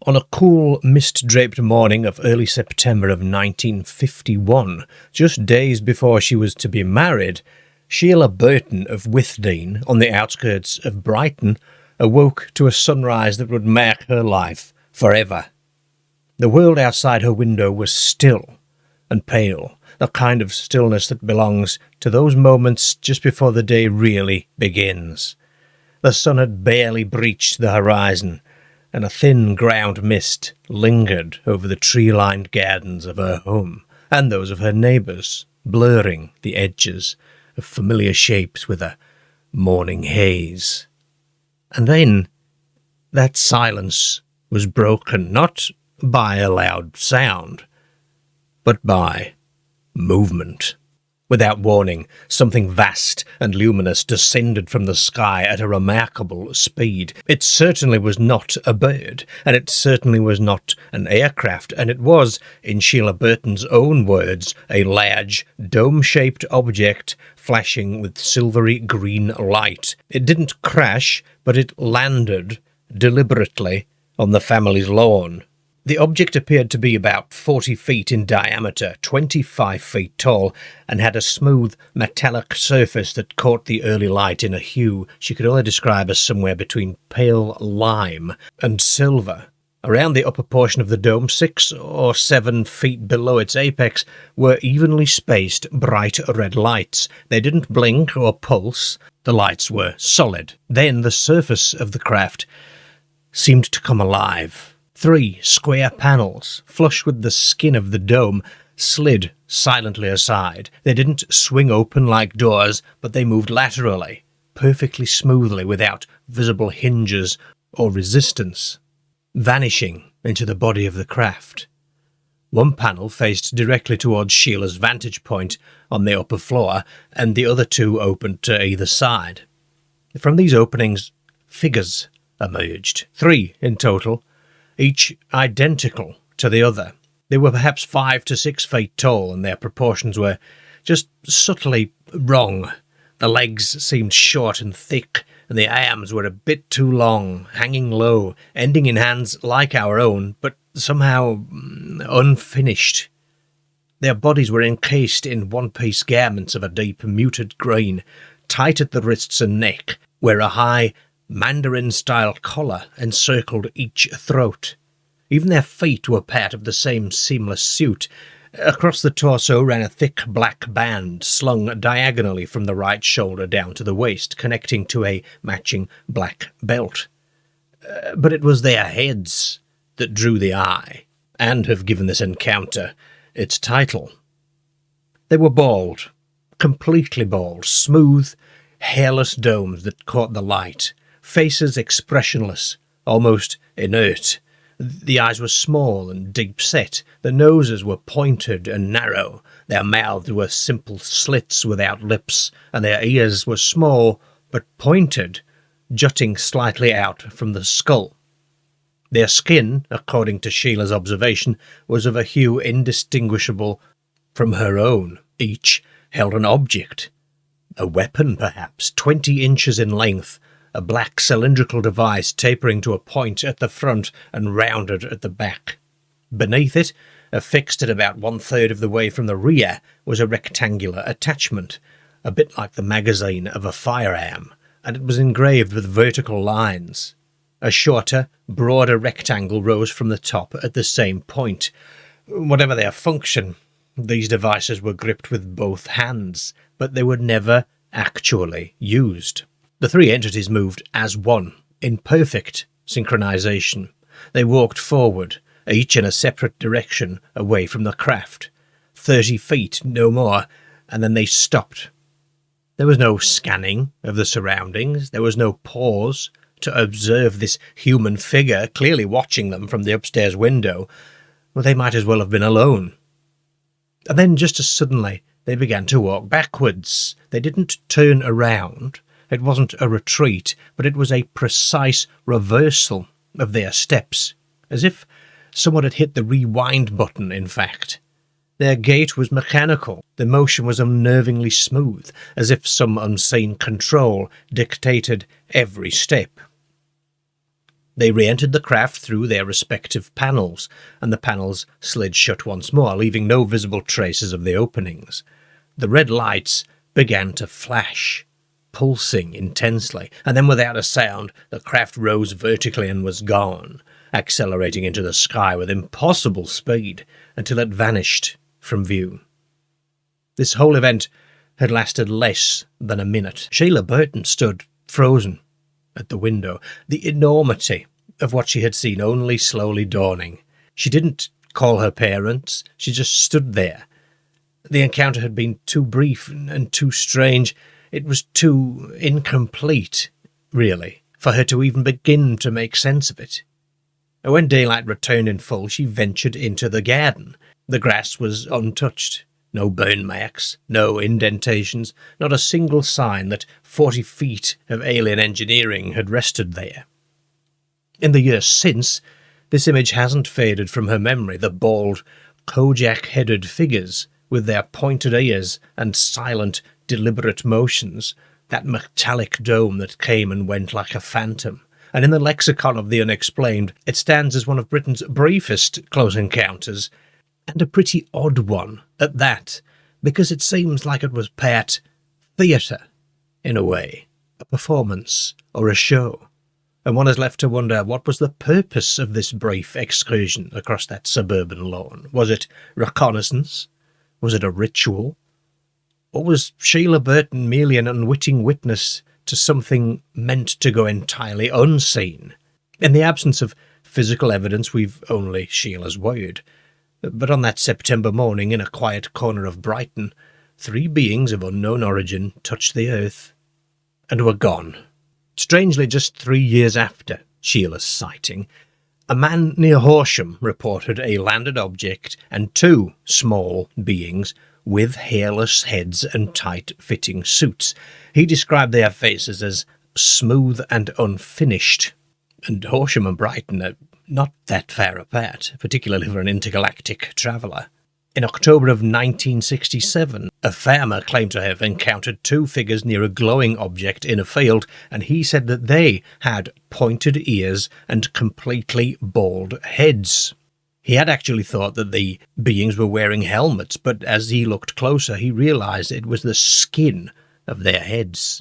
On a cool, mist-draped morning of early September of 1951, just days before she was to be married, Sheila Burton of Withdean, on the outskirts of Brighton, awoke to a sunrise that would mark her life forever. The world outside her window was still and pale, the kind of stillness that belongs to those moments just before the day really begins. The sun had barely breached the horizon, and a thin ground mist lingered over the tree-lined gardens of her home and those of her neighbours, blurring the edges of familiar shapes with a morning haze. And then that silence was broken not by a loud sound, but by movement. Without warning, something vast and luminous descended from the sky at a remarkable speed. It certainly was not a bird, and it certainly was not an aircraft, and it was, in Sheila Burton's own words, a large, dome-shaped object flashing with silvery green light. It didn't crash, but it landed deliberately on the family's lawn. The object appeared to be about 40 feet in diameter, 25 feet tall, and had a smooth, metallic surface that caught the early light in a hue she could only describe as somewhere between pale lime and silver. Around the upper portion of the dome, 6 or 7 feet below its apex, were evenly spaced bright red lights. They didn't blink or pulse. The lights were solid. Then the surface of the craft seemed to come alive. 3 square panels, flush with the skin of the dome, slid silently aside. They didn't swing open like doors, but they moved laterally, perfectly smoothly, without visible hinges or resistance, vanishing into the body of the craft. One panel faced directly towards Sheila's vantage point on the upper floor, and the other 2 opened to either side. From these openings, figures emerged, 3 in total, each identical to the other. They were perhaps 5 to 6 feet tall, and their proportions were just subtly wrong. The legs seemed short and thick, and the arms were a bit too long, hanging low, ending in hands like our own, but somehow unfinished. Their bodies were encased in one-piece garments of a deep, muted green, tight at the wrists and neck, where a high Mandarin-style collar encircled each throat. Even their feet were part of the same seamless suit. Across the torso ran a thick black band, slung diagonally from the right shoulder down to the waist, connecting to a matching black belt. But it was their heads that drew the eye, and have given this encounter its title. They were bald, completely bald, smooth, hairless domes that caught the light. Faces expressionless, almost inert. The eyes were small and deep-set. The noses were pointed and narrow. Their mouths were simple slits without lips, and their ears were small but pointed, jutting slightly out from the skull. Their skin, according to Sheila's observation, was of a hue indistinguishable from her own. Each held an object, a weapon perhaps, 20 inches in length, a black cylindrical device tapering to a point at the front and rounded at the back. Beneath it, affixed at about 1/3 of the way from the rear, was a rectangular attachment, a bit like the magazine of a firearm, and it was engraved with vertical lines. A shorter, broader rectangle rose from the top at the same point. Whatever their function, these devices were gripped with both hands, but they were never actually used. The 3 entities moved as one, in perfect synchronization. They walked forward, each in a separate direction away from the craft. 30 feet, no more, and then they stopped. There was no scanning of the surroundings. There was no pause to observe this human figure clearly watching them from the upstairs window. Well, they might as well have been alone. And then, just as suddenly, they began to walk backwards. They didn't turn around. It wasn't a retreat, but it was a precise reversal of their steps, as if someone had hit the rewind button, in fact. Their gait was mechanical. The motion was unnervingly smooth, as if some unseen control dictated every step. They re-entered the craft through their respective panels, and the panels slid shut once more, leaving no visible traces of the openings. The red lights began to flash, pulsing intensely, and then without a sound, the craft rose vertically and was gone, accelerating into the sky with impossible speed until it vanished from view. This whole event had lasted less than a minute. Sheila Burton stood frozen at the window, the enormity of what she had seen only slowly dawning. She didn't call her parents, she just stood there. The encounter had been too brief and too strange. It was too incomplete, really, for her to even begin to make sense of it. When daylight returned in full, she ventured into the garden. The grass was untouched. No burn marks, no indentations, not a single sign that 40 feet of alien engineering had rested there. In the years since, this image hasn't faded from her memory, the bald, Kojak-Headed figures with their pointed ears and silent, deliberate motions, that metallic dome that came and went like a phantom. And in the lexicon of the unexplained, it stands as one of Britain's briefest close encounters, and a pretty odd one at that, because it seems like it was part theatre, in a way, a performance or a show, and one is left to wonder what was the purpose of this brief excursion across that suburban lawn. Was it reconnaissance? Was it a ritual? Or was Sheila Burton merely an unwitting witness to something meant to go entirely unseen? In the absence of physical evidence, we've only Sheila's word. But on that September morning, in a quiet corner of Brighton, 3 beings of unknown origin touched the earth and were gone. Strangely, just 3 years after Sheila's sighting, a man near Horsham reported a landed object and 2 small beings with hairless heads and tight-fitting suits. He described their faces as smooth and unfinished, and Horsham and Brighton are not that far apart, particularly for an intergalactic traveller. In October of 1967, a farmer claimed to have encountered 2 figures near a glowing object in a field, and he said that they had pointed ears and completely bald heads. He had actually thought that the beings were wearing helmets, but as he looked closer, he realised it was the skin of their heads.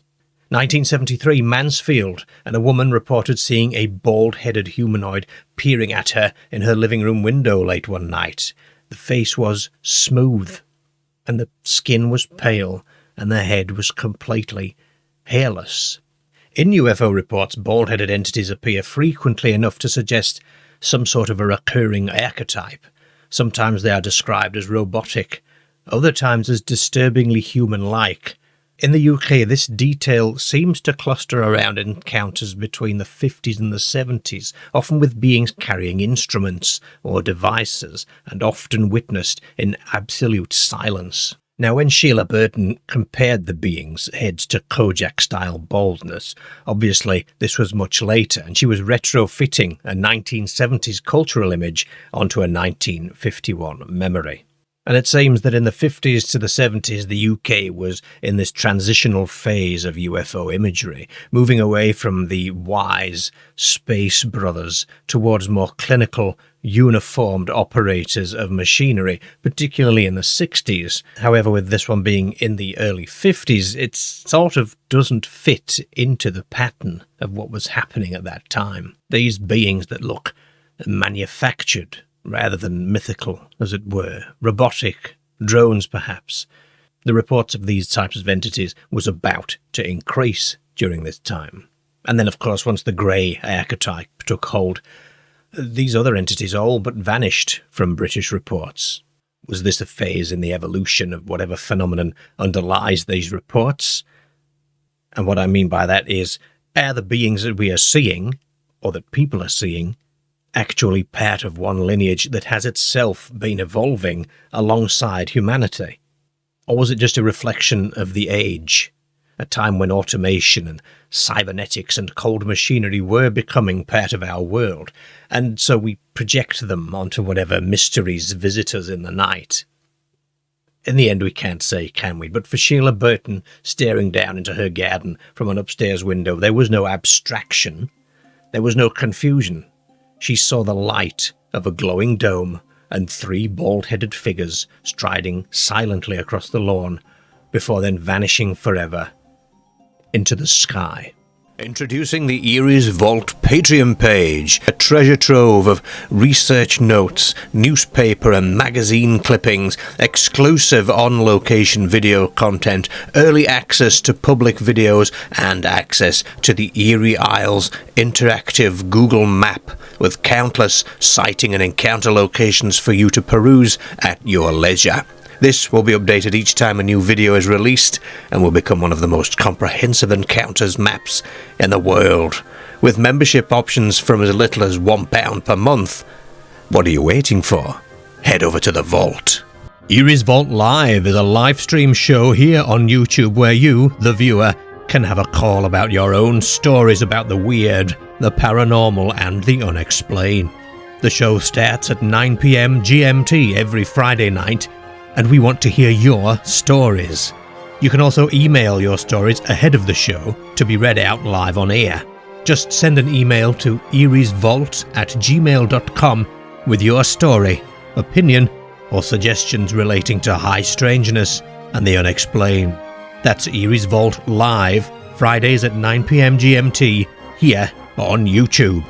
1973, Mansfield, and a woman reported seeing a bald-headed humanoid peering at her in her living room window late one night. The face was smooth, and the skin was pale, and the head was completely hairless. In UFO reports, bald-headed entities appear frequently enough to suggest some sort of a recurring archetype. Sometimes they are described as robotic, other times as disturbingly human-like. In the UK, this detail seems to cluster around encounters between the 50s and the 70s, often with beings carrying instruments or devices, and often witnessed in absolute silence. Now, when Sheila Burton compared the beings' heads to Kojak-style baldness, obviously this was much later, and she was retrofitting a 1970s cultural image onto a 1951 memory. And it seems that in the 50s to the 70s, the UK was in this transitional phase of UFO imagery, moving away from the wise space brothers towards more clinical, uniformed operators of machinery, particularly in the 60s. However, with this one being in the early 50s, it sort of doesn't fit into the pattern of what was happening at that time. These beings that look manufactured, rather than mythical, as it were, robotic, drones perhaps. The reports of these types of entities was about to increase during this time. And then, of course, once the grey archetype took hold, these other entities all but vanished from British reports. Was this a phase in the evolution of whatever phenomenon underlies these reports? And what I mean by that is, are the beings that we are seeing, or that people are seeing, actually part of one lineage that has itself been evolving alongside humanity? Or was it just a reflection of the age, a time when automation and cybernetics and cold machinery were becoming part of our world, and so we project them onto whatever mysteries visit us in the night? In the end, we can't say, can we? But for Sheila Burton, staring down into her garden from an upstairs window, there was no abstraction. There was no confusion. She saw the light of a glowing dome and 3 bald-headed figures striding silently across the lawn, before then vanishing forever into the sky. Introducing the Eeries Vault Patreon page, a treasure trove of research notes, newspaper and magazine clippings, exclusive on-location video content, early access to public videos, and access to the Eerie Isles interactive Google map with countless sighting and encounter locations for you to peruse at your leisure. This will be updated each time a new video is released and will become one of the most comprehensive encounters maps in the world. With membership options from as little as £1 per month. What are you waiting for? Head over to the Vault. Eerie's Vault Live is a live stream show here on YouTube where you, the viewer, can have a call about your own stories about the weird, the paranormal and the unexplained. The show starts at 9 PM GMT every Friday night, and we want to hear your stories. You can also email your stories ahead of the show to be read out live on air. Just send an email to eeriesvault@gmail.com with your story, opinion, or suggestions relating to high strangeness and the unexplained. That's Eerie's Vault Live, Fridays at 9 PM GMT, here on YouTube.